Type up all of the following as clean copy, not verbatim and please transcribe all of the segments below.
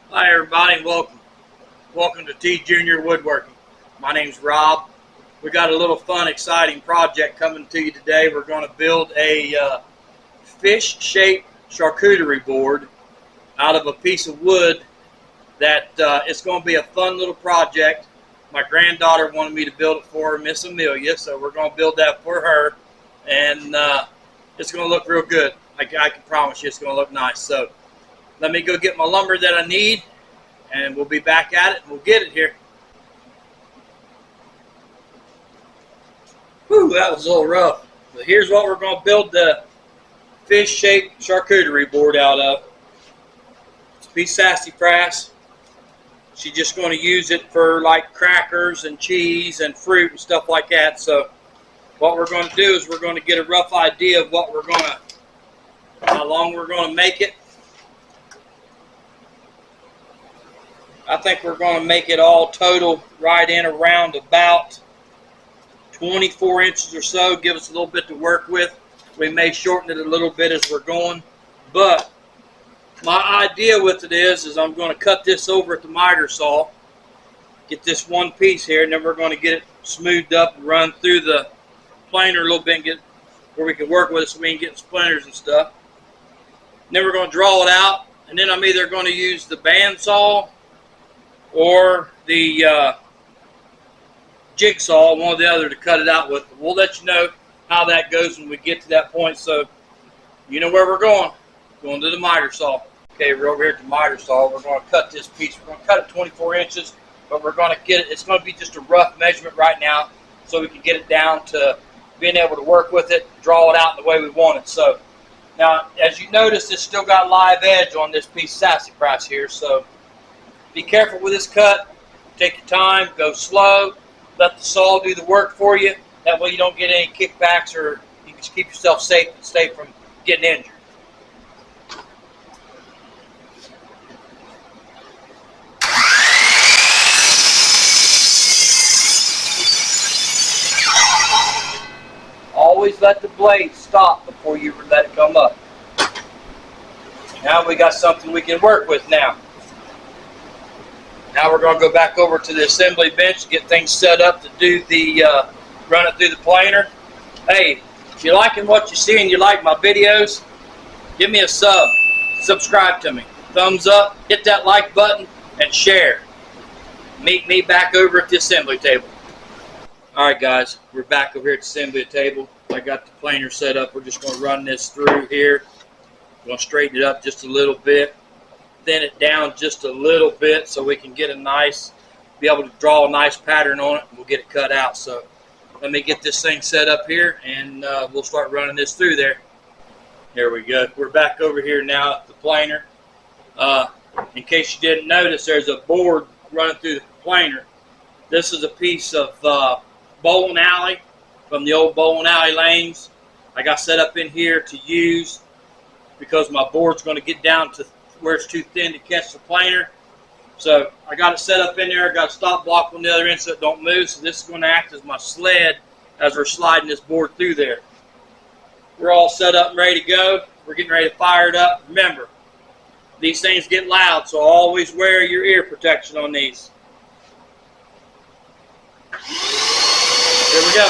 Hi everybody and welcome to T.Jr.Woodworking. My name's Rob. We got a little fun, exciting project coming to you today. We're going to build a fish-shaped charcuterie board out of a piece of wood that it's going to be a fun little project. My granddaughter wanted me to build it for her, Miss Amelia, so we're going to build that for her, and it's going to look real good. I can promise you it's going to look nice. So let me go get my lumber that I need, and we'll be back at it, and we'll get it here. Whew, that was a little rough. But here's what we're going to build the fish-shaped charcuterie board out of. It's a piece of sassafras. She's just going to use it for like crackers and cheese and fruit and stuff like that. So what we're going to do is we're going to get a rough idea of what we're going to, how long we're going to make it. I think we're going to make it all total right in around about 24 inches or so. Give us a little bit to work with. We may shorten it a little bit as we're going. But my idea with it is I'm going to cut this over at the miter saw. Get this one piece here, and then we're going to get it smoothed up and run through the planer a little bit and get where we can work with it so we can get splinters and stuff. And then we're going to draw it out, and then I'm either going to use the bandsaw or the jigsaw, one or the other, to cut it out with. We'll let you know how that goes when we get to that point. So you know where we're going. Going to the miter saw. Okay, we're over here at the miter saw. We're going to cut this piece. We're going to cut it 24 inches, but we're going to get it. It's going to be just a rough measurement right now, so we can get it down to being able to work with it, draw it out the way we want it. So now, as you notice, it's still got live edge on this piece of sassafras here. So be careful with this cut. Take your time. Go slow. Let the saw do the work for you. That way you don't get any kickbacks, or you can keep yourself safe and stay from getting injured. Always let the blade stop before you let it come up. Now we got something we can work with now. Now we're going to go back over to the assembly bench, get things set up to do the, run it through the planer. Hey, if you're liking what you see and you like my videos, give me a sub, subscribe to me, thumbs up, hit that like button, and share. Meet me back over at the assembly table. Alright guys, we're back over here at the assembly table. I got the planer set up. We're just going to run this through here. We're going to straighten it up just a little bit. Thin it down just a little bit so we can get a nice, be able to draw a nice pattern on it, and we'll get it cut out. So let me get this thing set up here, and we'll start running this through there. Here we go. We're back over here now at the planer. In case you didn't notice, there's a board running through the planer. This is a piece of bowling alley from the old bowling alley lanes. I got set up in here to use because my board's going to get down to where it's too thin to catch the planer. So I got it set up in there. I got a stop block on the other end so it don't move. So this is going to act as my sled as we're sliding this board through there. We're all set up and ready to go. We're getting ready to fire it up. Remember, these things get loud, so always wear your ear protection on these. Here we go.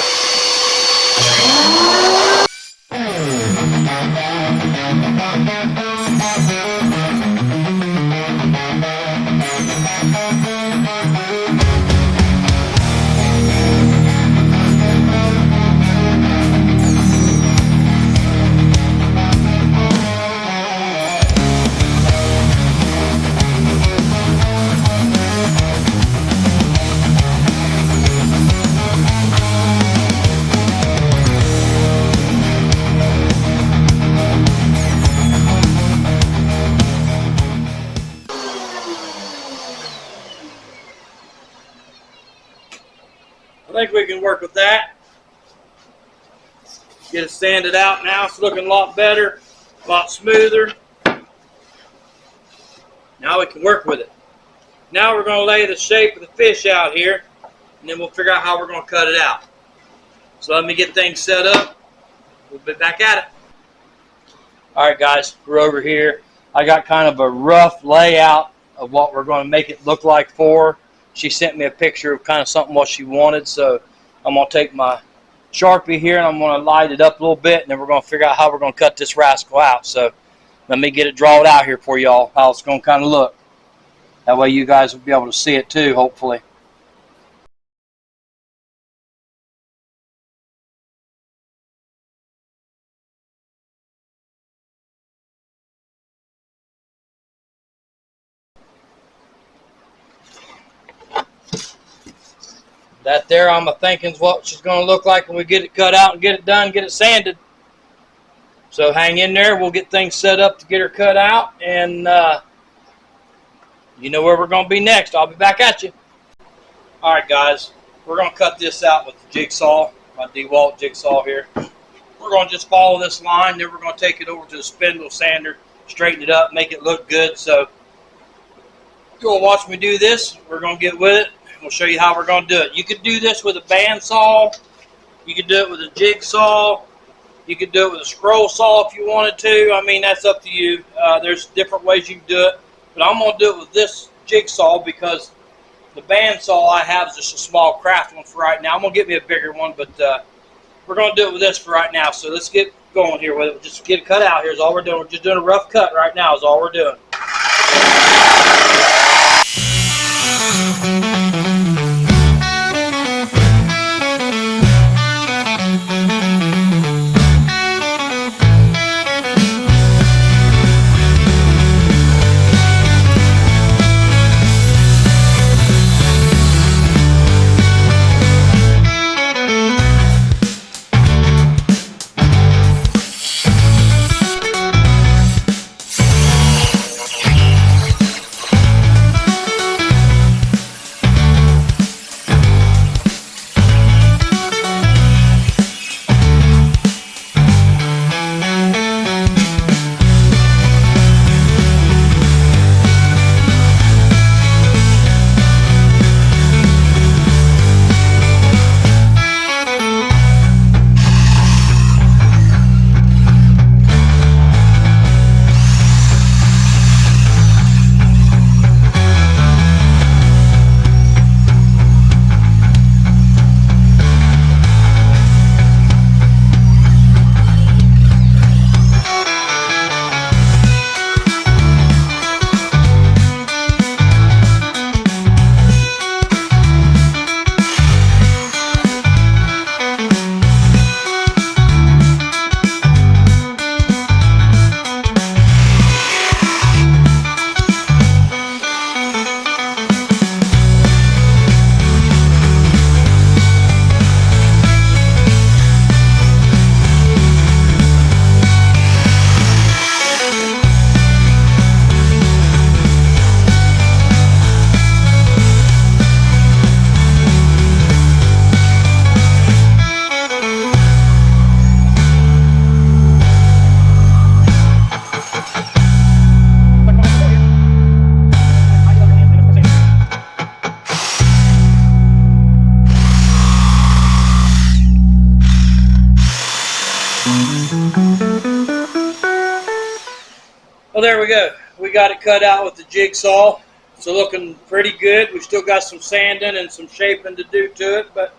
I think we can work with that. Get it sanded out now. It's looking a lot better, a lot smoother. Now we can work with it. Now we're going to lay the shape of the fish out here, and then we'll figure out how we're going to cut it out. So let me get things set up. We'll be back at it. Alright guys, we're over here. I got kind of a rough layout of what we're going to make it look like for her. She sent me a picture of kind of something what she wanted, so I'm going to take my Sharpie here and I'm going to light it up a little bit, and then we're going to figure out how we're going to cut this rascal out. So let me get it drawn out here for y'all, how it's going to kind of look. That way you guys will be able to see it too, hopefully. That there, I'm thinking, is what she's going to look like when we get it cut out and get it done, get it sanded. So hang in there. We'll get things set up to get her cut out, and you know where we're going to be next. I'll be back at you. All right, guys. We're going to cut this out with the jigsaw, my DeWalt jigsaw here. We're going to just follow this line. Then we're going to take it over to the spindle sander, straighten it up, make it look good. So you're going to watch me do this. We're going to get with it. We'll show you how we're going to do it. You could do this with a bandsaw. You could do it with a jigsaw. You could do it with a scroll saw if you wanted to. I mean, that's up to you. There's different ways you can do it. But I'm going to do it with this jigsaw because the bandsaw I have is just a small craft one for right now. I'm going to get me a bigger one, but we're going to do it with this for right now. So let's get going here with it. Just get it cut out here is all we're doing. We're just doing a rough cut right now is all we're doing. Well, there we go. We got it cut out with the jigsaw. It's looking pretty good. We've still got some sanding and some shaping to do to it, but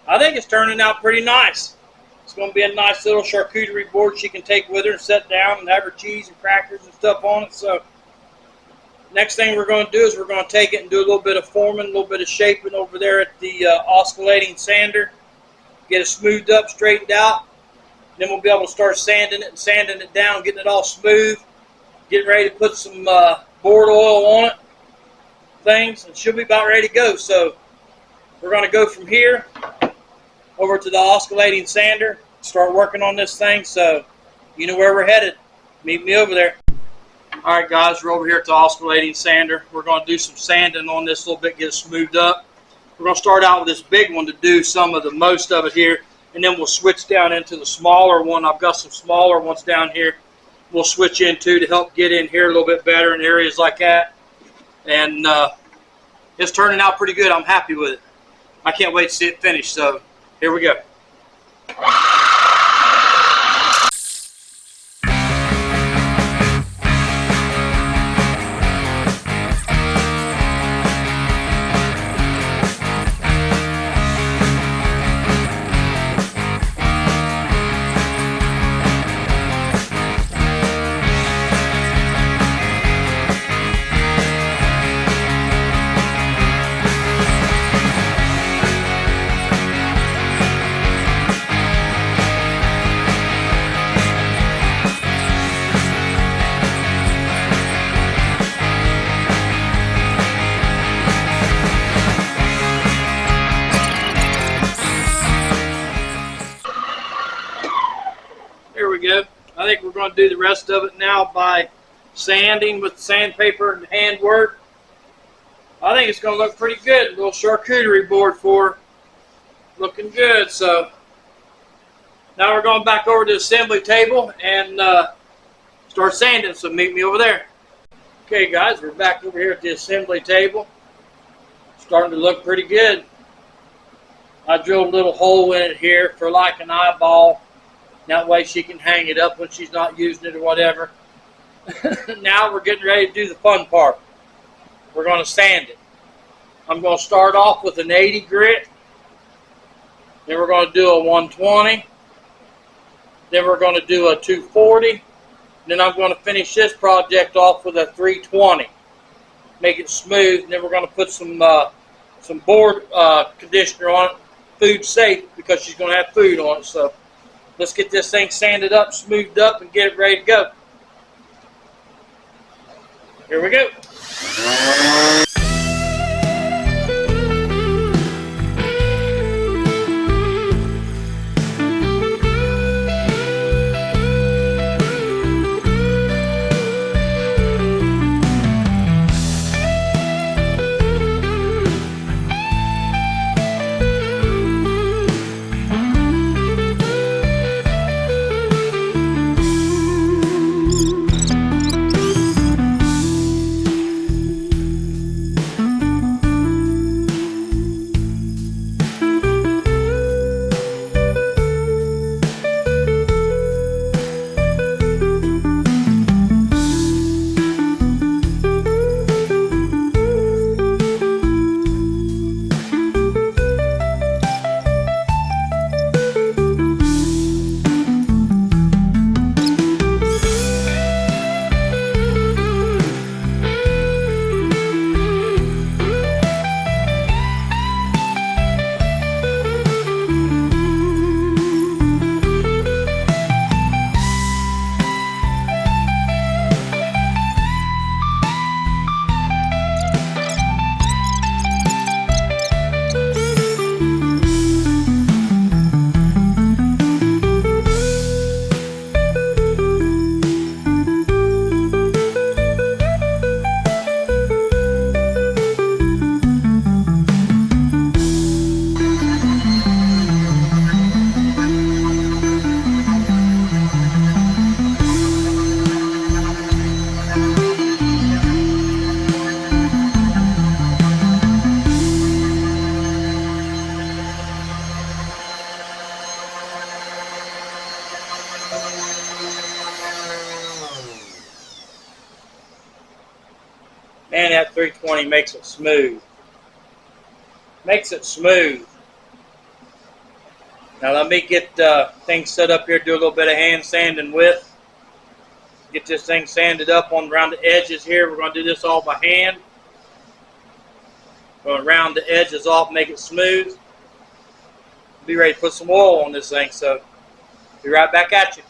I think it's turning out pretty nice. It's going to be a nice little charcuterie board she can take with her and set down and have her cheese and crackers and stuff on it. So next thing we're going to do is we're going to take it and do a little bit of forming, a little bit of shaping over there at the oscillating sander. Get it smoothed up, straightened out. Then we'll be able to start sanding it and sanding it down, getting it all smooth. Getting ready to put some board oil on it, things, and she'll be about ready to go. So we're going to go from here over to the oscillating sander, start working on this thing. So you know where we're headed. Meet me over there. All right, guys, we're over here at the oscillating sander. We're going to do some sanding on this a little bit, get it smoothed up. We're going to start out with this big one to do some of the most of it here, and then we'll switch down into the smaller one. I've got some smaller ones down here we'll switch into to help get in here a little bit better in areas like that. And it's turning out pretty good. I'm happy with it. I can't wait to see it finished. So here we go. going to do the rest of it now by sanding with sandpaper and hand work. I think it's going to look pretty good. A little charcuterie board for her. Looking good. So now we're going back over to the assembly table and start sanding. So meet me over there. Okay guys, we're back over here at the assembly table. Starting to look pretty good. I drilled a little hole in it here for like an eyeball. That way she can hang it up when she's not using it or whatever. Now we're getting ready to do the fun part. We're going to sand it. I'm going to start off with an 80 grit. Then we're going to do a 120. Then we're going to do a 240. Then I'm going to finish this project off with a 320. Make it smooth. And then we're going to put some board conditioner on it. Food safe, because she's going to have food on it. So let's get this thing sanded up, smoothed up, and get it ready to go. Here we go. Man, that 320 makes it smooth. Makes it smooth. Now let me get things set up here, do a little bit of hand sanding with. Get this thing sanded up on around the edges here. We're going to do this all by hand. Going to round the edges off, make it smooth. Be ready to put some oil on this thing, so be right back at you.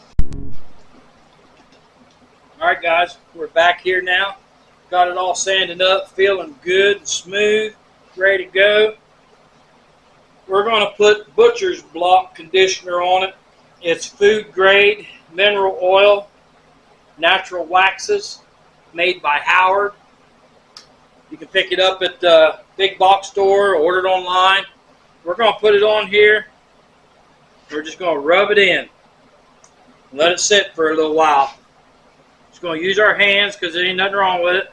Alright guys, we're back here now. Got it all sanded up, feeling good and smooth, ready to go. We're going to put butcher's block conditioner on it. It's food grade, mineral oil, natural waxes, made by Howard. You can pick it up at the big box store or order it online. We're going to put it on here. We're just going to rub it in. Let it sit for a little while. Just going to use our hands because there ain't nothing wrong with it.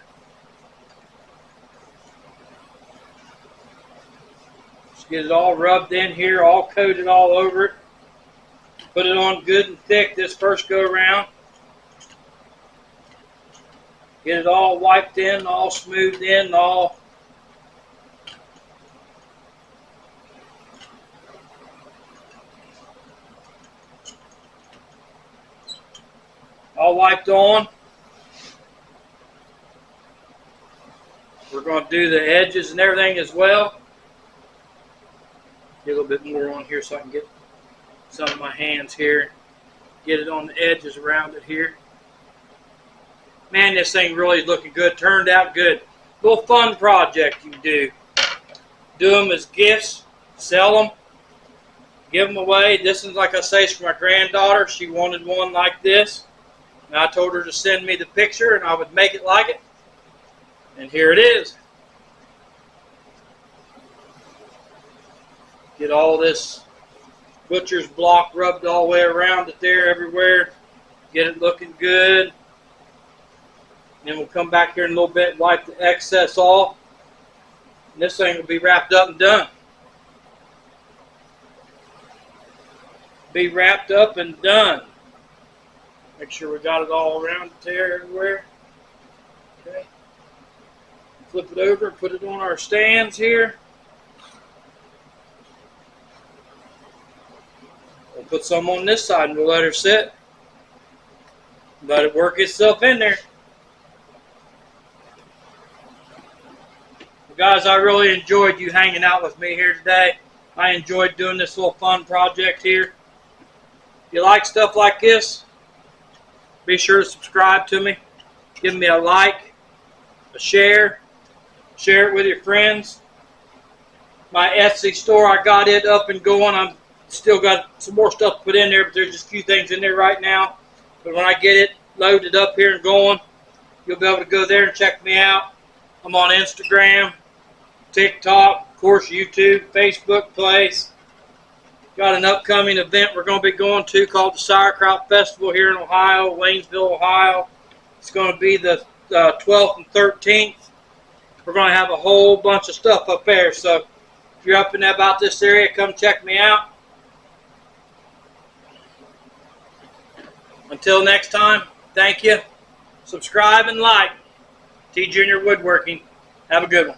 Just get it all rubbed in here, all coated all over it. Put it on good and thick this first go around. Get it all wiped in, all smoothed in, all wiped on. We're going to do the edges and everything as well. Get a little bit more on here so I can get some of my hands here. Get it on the edges around it here. Man, this thing really is looking good. Turned out good. Little fun project you can do. Do them as gifts. Sell them. Give them away. This is, like I say, it's for my granddaughter. She wanted one like this. And I told her to send me the picture and I would make it like it. And here it is. Get all this butcher's block rubbed all the way around it there, everywhere. Get it looking good. Then we'll come back here in a little bit and wipe the excess off. And this thing will be wrapped up and done. Be wrapped up and done. Make sure we got it all around it there, everywhere. Okay. Flip it over and put it on our stands here. We'll put some on this side and we'll let her sit. Let it work itself in there. Well, guys, I really enjoyed you hanging out with me here today. I enjoyed doing this little fun project here. If you like stuff like this, be sure to subscribe to me. Give me a like, a share. Share it with your friends. My Etsy store, I got it up and going. I'm still got some more stuff to put in there, but there's just a few things in there right now. But when I get it loaded up here and going, you'll be able to go there and check me out. I'm on Instagram, TikTok, of course YouTube, Facebook place. Got an upcoming event we're going to be going to called the Sauerkraut Festival here in Ohio, Waynesville, Ohio. It's going to be the 12th and 13th. We're going to have a whole bunch of stuff up there. So if you're up and about this area, come check me out. Until next time, thank you. Subscribe and like. T.Jr.Woodworking. Have a good one.